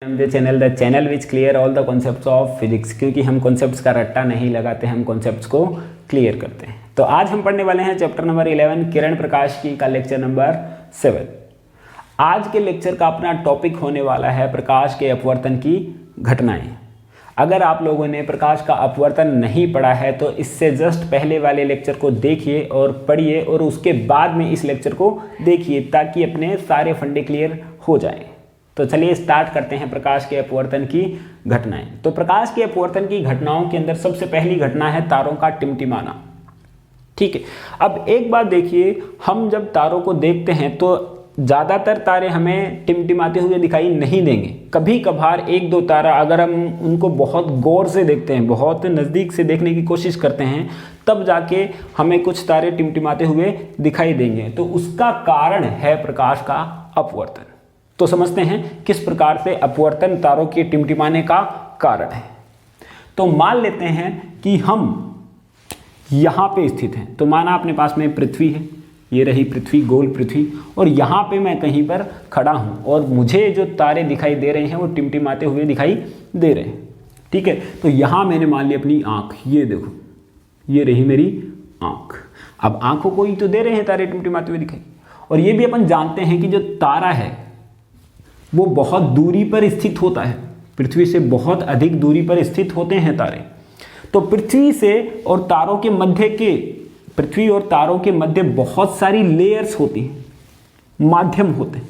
The channel which clear all the concepts of physics, क्योंकि हम concepts का रट्टा नहीं लगाते, हम कॉन्सेप्ट्स को क्लियर करते हैं। तो आज हम पढ़ने वाले हैं चैप्टर नंबर 11 किरण प्रकाश की का लेक्चर नंबर 7। आज के लेक्चर का अपना टॉपिक होने वाला है प्रकाश के अपवर्तन की घटनाएं। अगर आप लोगों ने प्रकाश का अपवर्तन नहीं पढ़ा है तो इससे जस्ट पहले वाले लेक्चर को देखिए और पढ़िए और उसके बाद में इस लेक्चर को देखिए ताकि अपने सारे फंडे क्लियर हो जाएं। तो चलिए स्टार्ट करते हैं प्रकाश के अपवर्तन की घटनाएं। तो प्रकाश के अपवर्तन की घटनाओं के अंदर सबसे पहली घटना है तारों का टिमटिमाना। ठीक है, अब एक बात देखिए, हम जब तारों को देखते हैं तो ज़्यादातर तारे हमें टिमटिमाते हुए दिखाई नहीं देंगे। कभी कभार एक दो तारा अगर हम उनको बहुत गौर से देखते हैं, बहुत नज़दीक से देखने की कोशिश करते हैं, तब जाके हमें कुछ तारे टिमटिमाते हुए दिखाई देंगे। तो उसका कारण है प्रकाश का अपवर्तन। तो समझते हैं किस प्रकार से अपवर्तन तारों के टिमटिमाने का कारण है। तो मान लेते हैं कि हम यहाँ पे स्थित हैं। तो माना अपने पास में पृथ्वी है, ये रही पृथ्वी, गोल पृथ्वी, और यहाँ पे मैं कहीं पर खड़ा हूँ और मुझे जो तारे दिखाई दे रहे हैं वो टिमटिमाते हुए दिखाई दे रहे हैं। ठीक है, तो यहाँ मैंने मान ली अपनी आँख, ये देखो, ये रही मेरी आँख। अब आँखों को ही तो दे रहे हैं तारे टिमटिमाते हुए दिखाई। और ये भी अपन जानते हैं कि जो तारा है वो बहुत दूरी पर स्थित होता है, पृथ्वी से बहुत अधिक दूरी पर स्थित होते हैं तारे। तो पृथ्वी और तारों के मध्य बहुत सारी लेयर्स होती हैं, माध्यम होते हैं।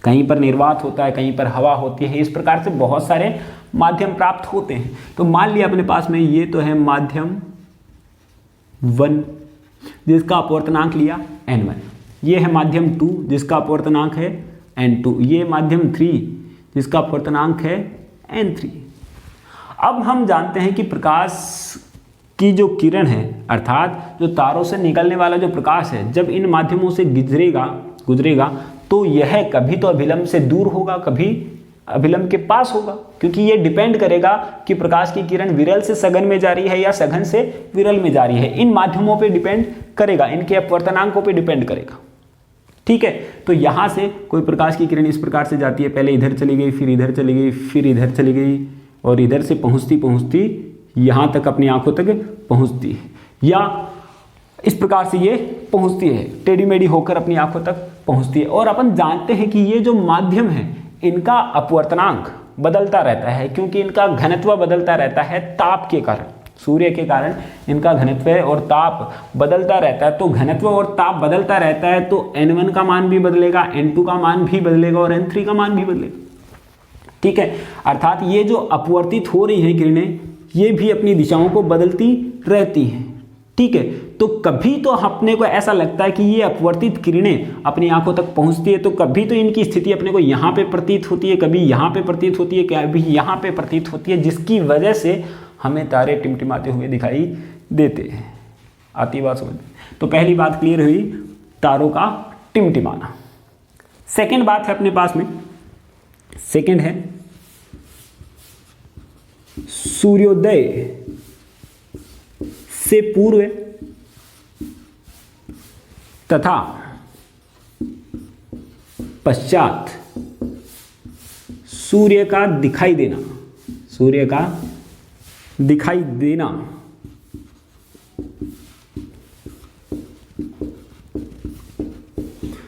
कहीं पर निर्वात होता है, कहीं पर हवा होती है, इस प्रकार से बहुत सारे माध्यम प्राप्त होते हैं। तो मान लिया अपने पास में ये तो है माध्यम 1 जिसका अपवर्तनांक लिया n1, ये है माध्यम 2 जिसका अपवर्तनांक है n2, ये माध्यम 3 जिसका अपवर्तनांक है n3। अब हम जानते हैं कि प्रकाश की जो किरण है, अर्थात जो तारों से निकलने वाला जो प्रकाश है, जब इन माध्यमों से गुजरेगा तो यह कभी तो अभिलंब से दूर होगा, कभी अभिलंब के पास होगा, क्योंकि ये डिपेंड करेगा कि प्रकाश की किरण विरल से सघन में जा रही है या सघन से विरल में जा रही है। इन माध्यमों पे डिपेंड करेगा, इनके अपवर्तनांकों पे डिपेंड करेगा। ठीक है, तो यहाँ से कोई प्रकाश की किरण इस प्रकार से जाती है, पहले इधर चली गई, फिर इधर चली गई, फिर इधर चली गई, और इधर से पहुँचती यहाँ तक अपनी आंखों तक पहुँचती है, या इस प्रकार से ये पहुँचती है, टेढ़ी मेढ़ी होकर अपनी आंखों तक पहुँचती है। और अपन जानते हैं कि ये जो माध्यम है इनका अपवर्तनांक बदलता रहता है, क्योंकि इनका घनत्व बदलता रहता है ताप के कारण, सूर्य के कारण इनका घनत्व और ताप बदलता रहता है। तो घनत्व और ताप बदलता रहता है तो n1 का मान भी बदलेगा, n2 का मान भी बदलेगा और n3 का मान भी बदलेगा। ठीक है, अर्थात ये जो अपवर्तित हो रही हैं किरणें, ये भी अपनी दिशाओं को बदलती रहती हैं। ठीक है, तो कभी तो अपने को ऐसा लगता है कि ये अपवर्तित किरणें अपनी आंखों तक पहुंचती है, तो कभी तो इनकी स्थिति अपने को यहाँ पे प्रतीत होती है, कभी यहाँ पे प्रतीत होती है, कभी यहाँ पे प्रतीत होती है, जिसकी वजह से हमें तारे टिमटिमाते हुए दिखाई देते हैं। आती बात समझ? तो पहली बात क्लियर हुई, तारों का टिमटिमाना। सेकेंड बात है अपने पास में, सेकेंड है सूर्योदय से पूर्व तथा पश्चात सूर्य का दिखाई देना,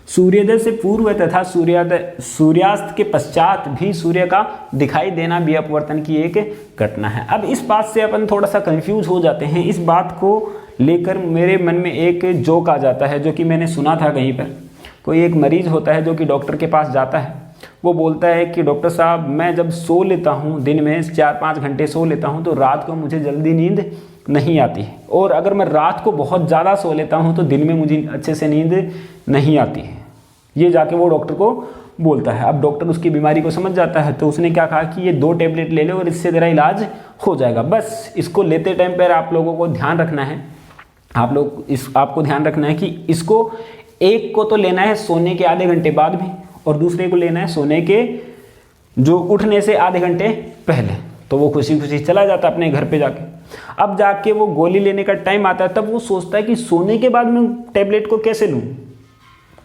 सूर्योदय से पूर्व तथा सूर्यास्त के पश्चात भी सूर्य का दिखाई देना भी अपवर्तन की एक घटना है। अब इस बात से अपन थोड़ा सा कंफ्यूज हो जाते हैं। इस बात को लेकर मेरे मन में एक जोक आ जाता है, जो कि मैंने सुना था कहीं पर। कोई एक मरीज होता है जो कि डॉक्टर के पास जाता है, वो बोलता है कि डॉक्टर साहब, मैं जब सो लेता हूँ, दिन में 4-5 घंटे सो लेता हूँ, तो रात को मुझे जल्दी नींद नहीं आती है, और अगर मैं रात को बहुत ज़्यादा सो लेता हूँ तो दिन में मुझे अच्छे से नींद नहीं आती है। ये जाके वो डॉक्टर को बोलता है। अब डॉक्टर उसकी बीमारी को समझ जाता है, तो उसने क्या कहा कि ये 2 टेबलेट ले लो और इससे तेरा इलाज हो जाएगा। बस इसको लेते टाइम पर आप लोगों को ध्यान रखना है, आपको ध्यान रखना है कि इसको एक को तो लेना है सोने के आधे घंटे बाद में, और दूसरे को लेना है सोने के जो उठने से आधे घंटे पहले। तो वो खुशी खुशी चला जाता अपने घर पे जाके। अब जाके वो गोली लेने का टाइम आता है, तब वो सोचता है कि सोने के बाद मैं टैबलेट को कैसे लूँ।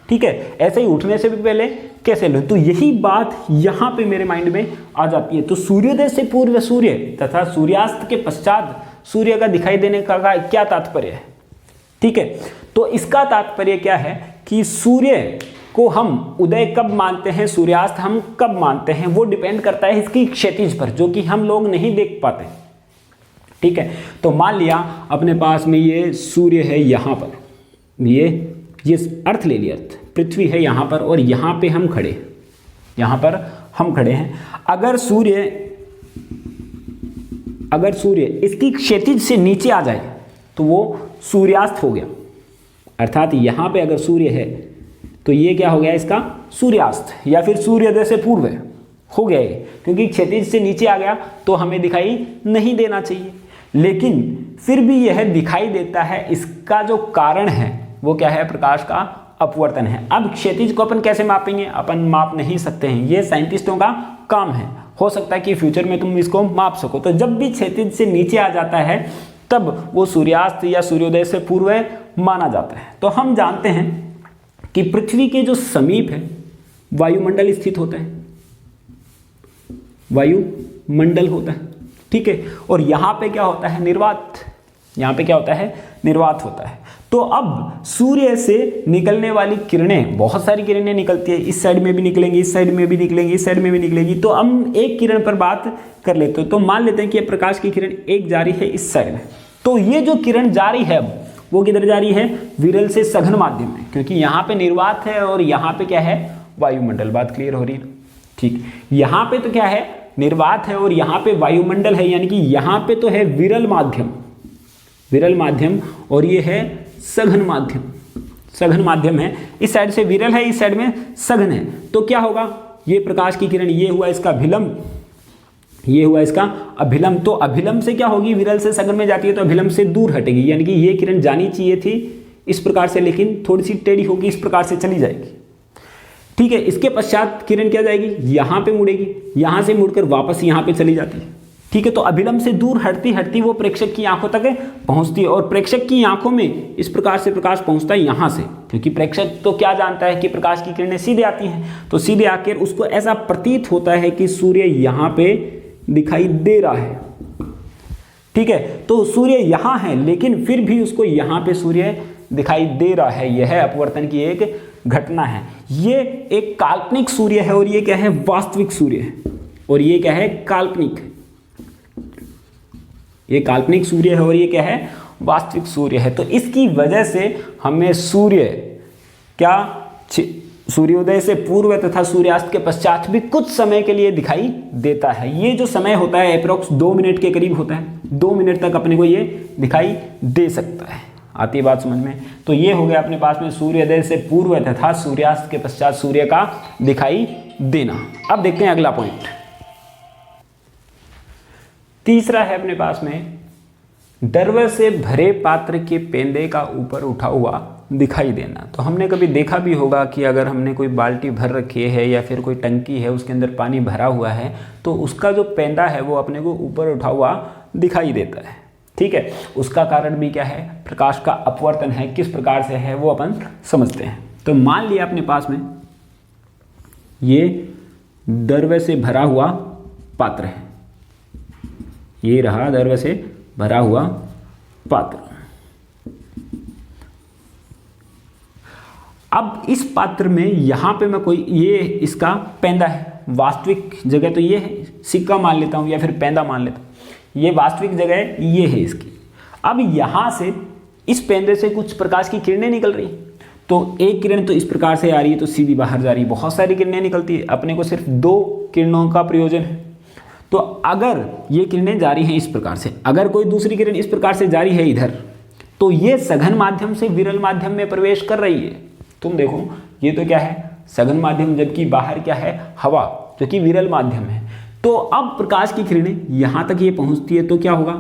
ठीक है, ऐसे ही उठने से भी पहले कैसे लो, तो यही बात यहाँ पे मेरे माइंड में आ जाती है। तो सूर्योदय से पूर्व सूर्य तथा सूर्यास्त के पश्चात सूर्य का दिखाई देने का क्या तात्पर्य है? ठीक है, तो इसका तात्पर्य क्या है कि सूर्य को हम उदय कब मानते हैं, सूर्यास्त हम कब मानते हैं, वो डिपेंड करता है इसकी क्षैतिज पर, जो कि हम लोग नहीं देख पाते। ठीक है, तो मान लिया अपने पास में ये सूर्य है यहाँ पर, ये अर्थ ले लिया, अर्थ पृथ्वी है यहाँ पर, और यहाँ पे हम खड़े, यहाँ पर हम खड़े हैं। अगर सूर्य इसकी क्षैतिज से नीचे आ जाए तो वो सूर्यास्त हो गया, अर्थात यहाँ पे अगर सूर्य है तो ये क्या हो गया, इसका सूर्यास्त, या फिर सूर्योदय से पूर्व हो गया है, क्योंकि क्षैतिज से नीचे आ गया तो हमें दिखाई नहीं देना चाहिए, लेकिन फिर भी यह दिखाई देता है। इसका जो कारण है वो क्या है, प्रकाश का अपवर्तन है। अब क्षैतिज को अपन कैसे मापेंगे, अपन माप नहीं सकते हैं, ये साइंटिस्टों का काम है। हो सकता है कि फ्यूचर में तुम इसको माप सको। तो जब भी क्षैतिज से नीचे आ जाता है तब वो सूर्यास्त या सूर्योदय से पूर्व माना जाता है। तो हम जानते हैं कि पृथ्वी के जो समीप है वायुमंडल स्थित होता है, वायुमंडल होता है, ठीक है, और यहाँ पे क्या होता है, निर्वात, यहाँ पे क्या होता है, निर्वात होता है। तो अब सूर्य से निकलने वाली किरणें, बहुत सारी किरणें निकलती है, इस साइड में भी निकलेंगी, इस साइड में भी निकलेंगी, इस साइड में भी निकलेगी। तो हम एक किरण पर बात कर लेते हैं। तो मान लेते हैं कि प्रकाश की किरण एक जा रही है इस साइड में, तो ये जो किरण जा रही है वो किधर जा रही है, विरल से सघन माध्यम में, क्योंकि यहाँ पे निर्वात है और यहाँ पे क्या है, वायुमंडल। बात क्लियर हो रही है, ठीक। यहाँ पे तो क्या है, निर्वात है और यहाँ पे वायुमंडल है, यानी कि यहाँ पे तो है विरल माध्यम, विरल माध्यम, और ये है सघन माध्यम, सघन माध्यम है। इस साइड से विरल है, इस साइड में सघन है। तो क्या होगा, ये प्रकाश की किरण, ये हुआ इसका अभिलंब, ये हुआ इसका अभिलंब। तो अभिलंब से क्या होगी, विरल से सघन में जाती है तो अभिलंब से दूर हटेगी, यानी कि ये किरण जानी चाहिए थी इस प्रकार से, लेकिन थोड़ी सी टेढ़ी होगी, इस प्रकार से चली जाएगी, ठीक है। इसके पश्चात किरण क्या जाएगी, यहाँ पे मुड़ेगी, यहाँ से मुड़कर वापस यहाँ पे चली जाती है, ठीक है। तो अभिलंब से दूर हटती हटती वो प्रेक्षक की आंखों तक पहुंचती है, और प्रेक्षक की आंखों में इस प्रकार से प्रकाश पहुंचता है यहाँ से, क्योंकि प्रेक्षक तो क्या जानता है कि प्रकाश की किरणें सीधे आती हैं, तो सीधे आकर उसको ऐसा प्रतीत होता है कि सूर्य यहाँ पे दिखाई दे रहा है, ठीक है। तो सूर्य यहाँ है, लेकिन फिर भी उसको यहाँ पे सूर्य दिखाई दे रहा है। यह अपवर्तन की एक घटना है। ये एक काल्पनिक सूर्य है और ये क्या है, वास्तविक सूर्य है, और ये क्या है, काल्पनिक, ये काल्पनिक सूर्य है और ये क्या है, वास्तविक सूर्य है। तो इसकी वजह से हमें सूर्य क्या, सूर्योदय से पूर्व तथा सूर्यास्त के पश्चात भी कुछ समय के लिए दिखाई देता है। ये जो समय होता है अप्रोक्स 2 मिनट के करीब होता है, 2 मिनट तक अपने को ये दिखाई दे सकता है। आती है बात समझ में? तो ये हो गया अपने पास में सूर्योदय से पूर्व तथा सूर्यास्त के पश्चात सूर्य का दिखाई देना। अब देखते हैं अगला पॉइंट, तीसरा है अपने पास में, दर्व से भरे पात्र के पेंदे का ऊपर उठा हुआ दिखाई देना। तो हमने कभी देखा भी होगा कि अगर हमने कोई बाल्टी भर रखी है या फिर कोई टंकी है, उसके अंदर पानी भरा हुआ है, तो उसका जो पेंदा है वो अपने को ऊपर उठा हुआ दिखाई देता है, ठीक है। उसका कारण भी क्या है, प्रकाश का अपवर्तन है। किस प्रकार से है वो अपन समझते हैं। तो मान लिया अपने पास में ये दर्व से भरा हुआ पात्र है, ये रहा दर्व से भरा हुआ पात्र। अब इस पात्र में यहाँ पे मैं कोई, ये इसका पेंदा है, वास्तविक जगह तो ये है, सिक्का मान लेता हूँ या फिर पेंदा मान लेता हूँ, ये वास्तविक जगह ये है इसकी। अब यहाँ से इस पेंदे से कुछ प्रकाश की किरणें निकल रही, तो एक किरण तो इस प्रकार से आ रही है तो सीधी बाहर जा रही है, बहुत सारी किरणें निकलती है, अपने को सिर्फ 2 किरणों का प्रयोजन है। तो अगर ये किरणें जारी हैं इस प्रकार से, अगर कोई दूसरी किरण इस प्रकार से जारी है इधर, तो ये सघन माध्यम से विरल माध्यम में प्रवेश कर रही है। तुम देखो ये तो क्या है, सघन माध्यम, जबकि बाहर क्या है, हवा, जो कि विरल माध्यम है। तो अब प्रकाश की किरणें यहाँ तक ये पहुँचती है तो क्या होगा,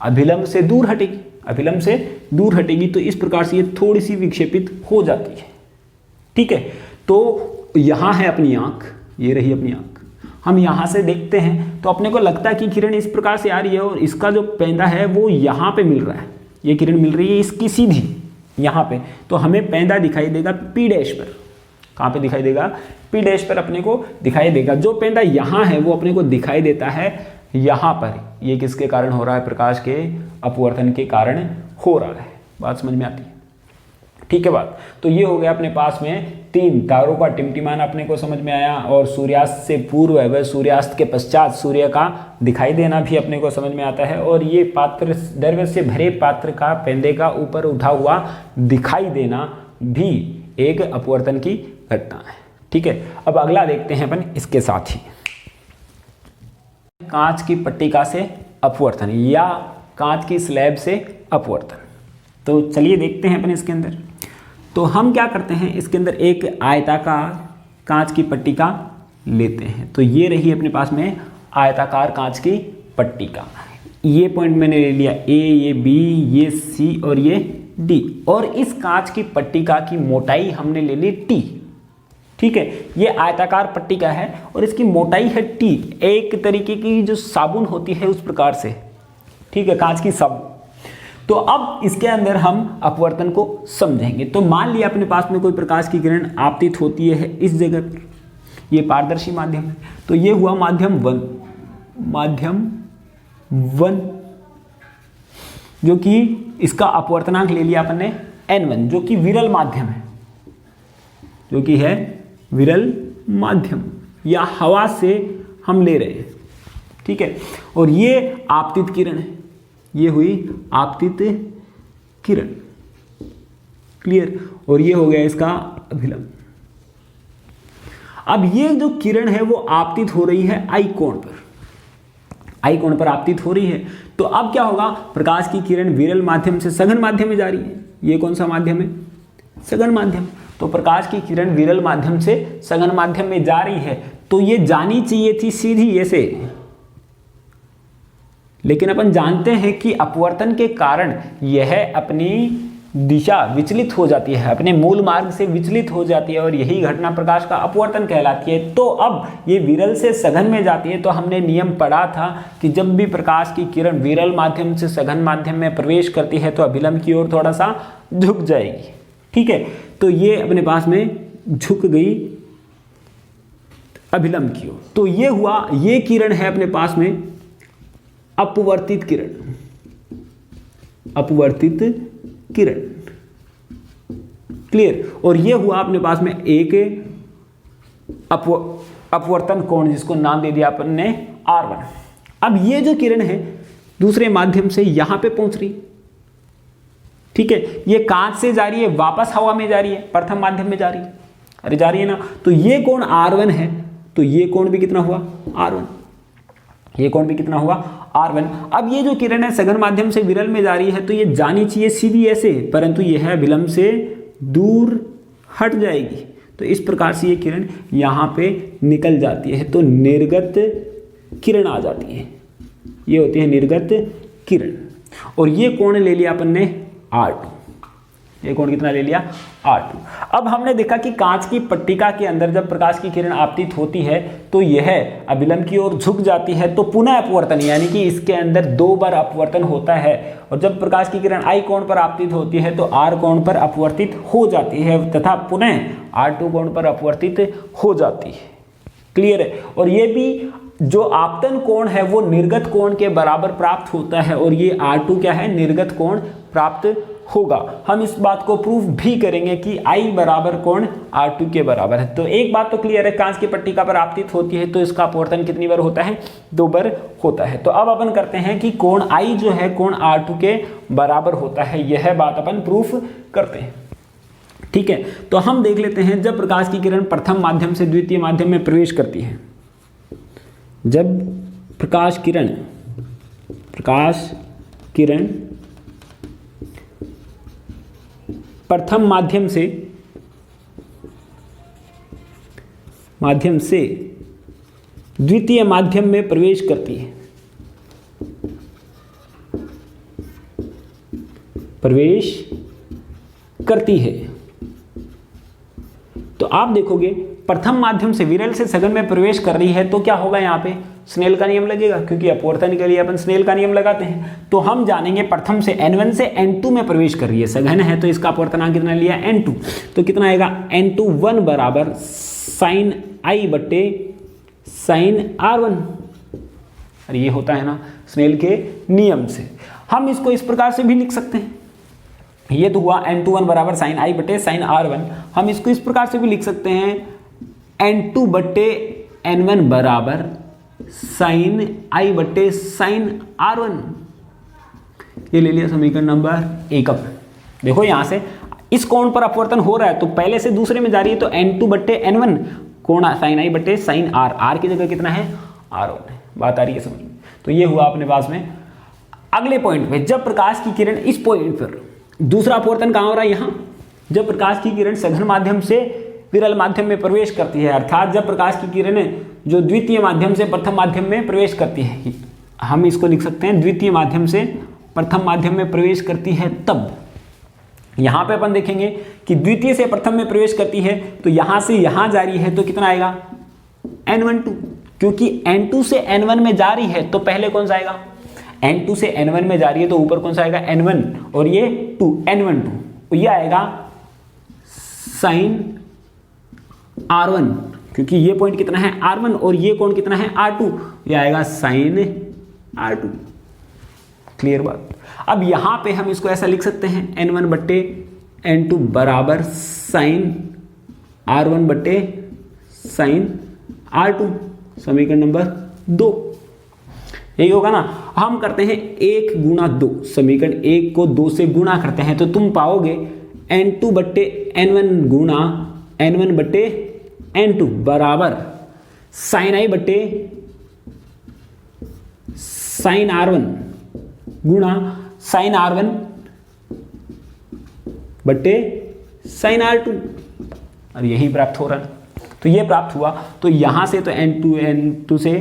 अभिलंब से दूर हटेगी, अभिलंब से दूर हटेगी, तो इस प्रकार से ये थोड़ी सी विक्षेपित हो जाती है, ठीक है। तो यहाँ है अपनी आँख, ये रही अपनी आँख, हम यहाँ से देखते हैं तो अपने को लगता है कि किरण इस प्रकार से आ रही है और इसका जो पेंदा है वो यहाँ पे मिल रहा है, ये किरण मिल रही है इसकी सीधी, यहाँ पे, तो हमें पैदा दिखाई देगा P डैश पर। कहाँ पे दिखाई देगा? P डैश पर अपने को दिखाई देगा। जो पैदा यहाँ है वो अपने को दिखाई देता है यहाँ पर। ये किसके कारण हो रहा है? प्रकाश के अपवर्तन के कारण हो रहा है। बात समझ में आती है? ठीक है बात। तो ये हो गया अपने पास में 3 तारों का टिमटिमाना अपने को समझ में आया, और सूर्यास्त से पूर्व व सूर्यास्त के पश्चात सूर्य का दिखाई देना भी अपने को समझ में आता है, और ये पात्र द्रव्य से भरे पात्र का पेंदे का ऊपर उठा हुआ दिखाई देना भी एक अपवर्तन की घटना है। ठीक है, अब अगला देखते हैं अपन इसके साथ ही, कांच की पट्टिका से अपवर्तन या कांच की स्लैब से अपवर्तन। तो चलिए देखते हैं अपन इसके अंदर। तो हम क्या करते हैं, इसके अंदर एक आयताकार कांच की पट्टिका लेते हैं। तो ये रही अपने पास में आयताकार कांच की पट्टिका। ये पॉइंट मैंने ले लिया A, ये B, ये C और ये D, और इस कांच की पट्टिका की मोटाई हमने ले ली T। ठीक है, ये आयताकार पट्टिका है और इसकी मोटाई है T, एक तरीके की जो साबुन होती है उस प्रकार से। ठीक है, कांच की साबुन। तो अब इसके अंदर हम अपवर्तन को समझेंगे। तो मान लिया अपने पास में कोई प्रकाश की किरण आपतित होती है इस जगह पर, ये पारदर्शी माध्यम है, तो ये हुआ माध्यम 1, माध्यम 1, जो कि इसका अपवर्तनांक ले लिया अपन ने N1, जो कि विरल माध्यम है, जो कि है विरल माध्यम या हवा से हम ले रहे हैं। ठीक है, और ये आपतित किरण है, ये हुई आपतित किरण। क्लियर? और ये हो गया इसका अभिलंब। अब ये जो किरण है वो आपतित हो रही है I कोण पर, I कोण पर आपतित हो रही है। तो अब क्या होगा, प्रकाश की किरण विरल माध्यम से सघन माध्यम में जा रही है। ये कौन सा माध्यम है? सघन माध्यम। तो प्रकाश की किरण विरल माध्यम से सघन माध्यम में जा रही है, तो ये जानी चाहिए थी सीधी ऐसे, लेकिन अपन जानते हैं कि अपवर्तन के कारण यह अपनी दिशा विचलित हो जाती है, अपने मूल मार्ग से विचलित हो जाती है, और यही घटना प्रकाश का अपवर्तन कहलाती है। तो अब ये विरल से सघन में जाती है। तो हमने नियम पढ़ा था कि जब भी प्रकाश की किरण विरल माध्यम से सघन माध्यम में प्रवेश करती है तो अभिलंब की ओर थोड़ा सा झुक जाएगी। ठीक है, तो ये अपने पास में झुक गई अभिलंब की ओर। तो ये हुआ, ये किरण है अपने पास में अपवर्तित किरण, अपवर्तित किरण। क्लियर? और ये हुआ अपने पास में एक अपवर्तन कोण, जिसको नाम दे दिया अपन ने R1। अब ये जो किरण है दूसरे माध्यम से यहां पे पहुंच रही। ठीक है, ये कांच से जा रही है, वापस हवा में जा रही है, प्रथम माध्यम में जा रही है, अरे जा रही है ना। तो ये कोण R1 है, तो ये कोण भी कितना हुआ? R1। ये कोण भी कितना हुआ? R1। अब ये जो किरण है सघन माध्यम से विरल में जा रही है, तो ये जानी चाहिए सीधी ऐसे, परंतु यह है विलंब से दूर हट जाएगी। तो इस प्रकार से ये किरण यहाँ पे निकल जाती है, तो निर्गत किरण आ जाती है। ये होती है निर्गत किरण। और ये कोण ले लिया अपन ने R2। ये कोण कितना ले लिया? R2। अब हमने देखा कि कांच की पट्टिका के अंदर जब प्रकाश की किरण आपतित होती है तो यह अभिलंब की ओर झुक जाती है, तो पुनः अपवर्तन, यानी कि इसके अंदर 2 बार अपवर्तन होता है। और जब प्रकाश की किरण I कोण पर आपतित होती है तो R कोण पर अपवर्तित हो जाती है तथा पुनः R2 कोण पर अपवर्तित हो जाती है। क्लियर है? और ये भी जो आपतन कोण है वो निर्गत कोण के बराबर प्राप्त होता है, और ये R2 क्या है? निर्गत कोण प्राप्त होगा। हम इस बात को प्रूफ भी करेंगे कि I बराबर कोण R2 के बराबर है। तो एक बात तो क्लियर है, कांच की पट्टिका पर आपतित होती है तो इसका अपवर्तन कितनी बार होता है? 2 बार होता है। तो अब अपन करते हैं कि कोण I जो है कोण R2 के बराबर होता है, यह बात अपन प्रूफ करते हैं। ठीक है, तो हम देख लेते हैं जब प्रकाश की किरण प्रथम माध्यम से द्वितीय माध्यम में प्रवेश करती है, जब प्रकाश किरण प्रथम माध्यम से द्वितीय माध्यम में प्रवेश करती है, तो आप देखोगे प्रथम माध्यम से विरल से सघन में प्रवेश कर रही है, तो क्या होगा यहाँ पे? स्नेल का नियम लगेगा, क्योंकि अपवर्तन के लिए अपन स्नेल का नियम लगाते हैं। तो हम जानेंगे प्रथम से N1 से N2 में प्रवेश कर रही है, सघन है तो इसका अपवर्तनांक कितना लिया N2, तो कितना आएगा N2 1 बराबर साइन I बटे साइन R1। अरे ये होता है ना स्नेल के नियम से। हम इसको इस प्रकार से भी लिख सकते हैं, ये तो हुआ N2 1 बराबर साइन I बटे साइन R1। हम इसको इस प्रकार से भी लिख सकते हैं N2 बटे N1 बराबर साइन I बटे साइन R1। ये ले लिया समीकरण नंबर 1। अब देखो यहां से इस कोण पर अपवर्तन हो रहा है तो पहले से दूसरे में जा रही है, तो N2 बटे N1 कोण साइन I बटे साइन R की जगह कितना है R1 है। बात आ रही है समझ में? तो ये हुआ अपने पास में। अगले पॉइंट पे जब प्रकाश की किरण इस पॉइंट पर, दूसरा अपवर्तन कहां हो रहा है यहाँ, जब प्रकाश की किरण सघन माध्यम से विरल माध्यम में प्रवेश करती है, अर्थात जब प्रकाश की किरण जो द्वितीय माध्यम से प्रथम माध्यम में प्रवेश करती है, हम इसको लिख सकते हैं द्वितीय माध्यम से प्रथम माध्यम में प्रवेश करती है, तब यहां पे अपन देखेंगे कि द्वितीय से प्रथम में प्रवेश करती है तो यहां से यहां जा रही है तो कितना आएगा N12, क्योंकि N2 से N1 में जा रही है तो पहले कौन सा आएगा, N2 से N1 में जा रही है तो ऊपर कौन सा आएगा N1 और ये 2 N12, तो ये आएगा साइन R1, क्योंकि ये पॉइंट कितना है R1 और ये कोण कितना है R2, ये आएगा साइन R2। क्लियर बात। अब यहां पे हम इसको ऐसा लिख सकते हैं N1 बट्टे N2 बराबर साइन R1 बट्टे साइन R2, समीकरण नंबर 2। यही होगा ना। हम करते हैं 1 गुणा 2, समीकरण 1 को 2 से गुणा करते हैं तो तुम पाओगे N2 बट्टे N1 गुणा N1 बट्टे N2 बराबर साइन I बट्टे साइन R1 गुणा साइन R1 बट्टे साइन R2, और यही प्राप्त हो रहा है। तो ये प्राप्त हुआ, तो यहां से तो N2 से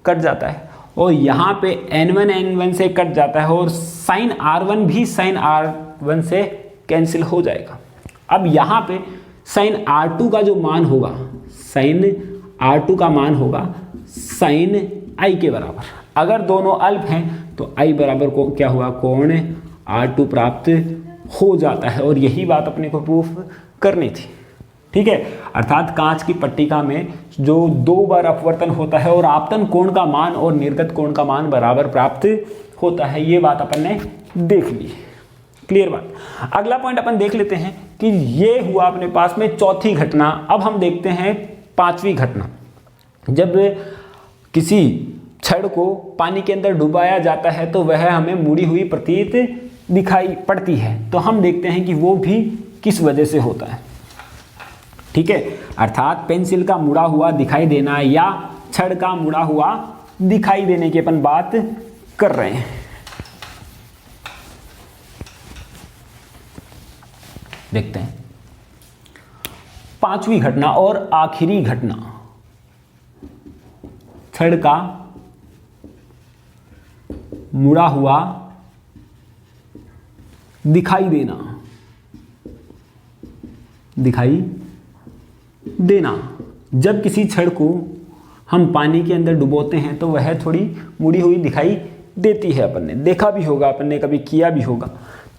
कट जाता है और यहाँ पे N1 से कट जाता है और साइन R1 भी साइन R1 से कैंसिल हो जाएगा। अब यहाँ पे साइन R2 का जो मान होगा, साइन R2 का मान होगा साइन I के बराबर। अगर दोनों अल्प हैं तो I बराबर को क्या हुआ, कोण R2 प्राप्त हो जाता है, और यही बात अपने को प्रूफ करनी थी। ठीक है, अर्थात कांच की पट्टिका में जो 2 बार अपवर्तन होता है और आपतन कोण का मान और निर्गत कोण का मान बराबर प्राप्त होता है, ये बात अपन ने देख ली। क्लियर बात। अगला पॉइंट अपन देख लेते हैं कि ये हुआ अपने पास में चौथी घटना। अब हम देखते हैं पांचवी घटना। जब किसी छड़ को पानी के अंदर डुबाया जाता है तो वह हमें मुड़ी हुई प्रतीत दिखाई पड़ती है, तो हम देखते हैं कि वो भी किस वजह से होता है। ठीक है, अर्थात पेंसिल का मुड़ा हुआ दिखाई देना या छड़ का मुड़ा हुआ दिखाई देने की अपन बात कर रहे हैं। देखते हैं पांचवी घटना और आखिरी घटना, छड़ का मुड़ा हुआ दिखाई देना, दिखाई देना। जब किसी छड़ को हम पानी के अंदर डुबोते हैं तो वह थोड़ी मुड़ी हुई दिखाई देती है। अपन ने देखा भी होगा, अपन ने कभी किया भी होगा,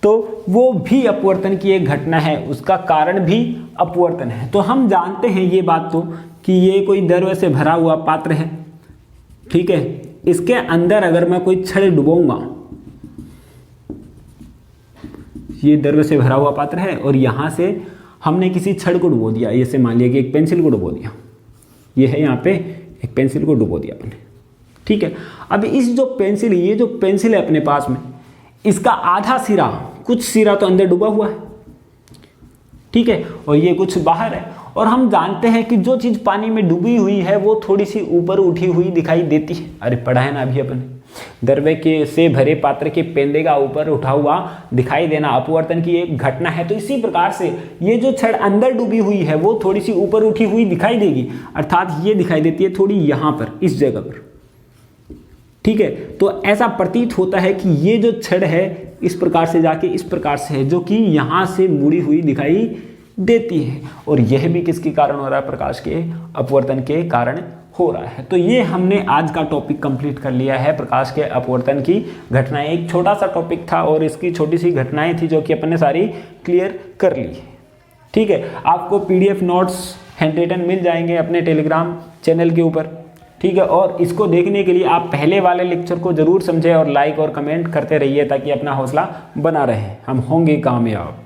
तो वो भी अपवर्तन की एक घटना है, उसका कारण भी अपवर्तन है। तो हम जानते हैं ये बात तो कि ये कोई द्रव से भरा हुआ पात्र है। ठीक है, इसके अंदर अगर मैं कोई छड़ डुबाऊंगा, ये द्रव से भरा हुआ पात्र है और यहां से हमने किसी छड़ को डुबो दिया, जैसे मान लिया कि एक पेंसिल को डुबो दिया, ये है यहाँ पे एक पेंसिल को डुबो दिया अपने। ठीक है, अब इस जो पेंसिल, ये जो पेंसिल है अपने पास में, इसका आधा सिरा, कुछ सिरा तो अंदर डूबा हुआ है। ठीक है, और ये कुछ बाहर है, और हम जानते हैं कि जो चीज पानी में डूबी हुई है वो थोड़ी सी ऊपर उठी हुई दिखाई देती है। अरे पढ़ा है ना अभी अपन, द्रव के से भरे पात्र के पेंदे का ऊपर उठा हुआ दिखाई देना अपवर्तन की एक घटना है। तो इसी प्रकार से ये जो छड़ अंदर डूबी हुई है वो थोड़ी सी ऊपर उठी हुई दिखाई देगी, अर्थात ये दिखाई देती है थोड़ी यहां पर, इस जगह पर। ठीक है, तो ऐसा प्रतीत होता है कि ये जो छड़ है इस प्रकार से जाके इस प्रकार से है, जो कि यहां से मुड़ी हुई दिखाई देती है, और यह भी किसके कारण हो रहा है, प्रकाश के अपवर्तन के कारण हो रहा है। तो ये हमने आज का टॉपिक कंप्लीट कर लिया है, प्रकाश के अपवर्तन की घटनाएं। एक छोटा सा टॉपिक था और इसकी छोटी सी घटनाएं थी जो कि अपन ने सारी क्लियर कर ली। ठीक है, आपको PDF नोट्स हैंड रिटन मिल जाएंगे अपने टेलीग्राम चैनल के ऊपर। ठीक है, और इसको देखने के लिए आप पहले वाले लेक्चर को जरूर समझें और लाइक और कमेंट करते रहिए ताकि अपना हौसला बना रहे। हम होंगे कामयाब।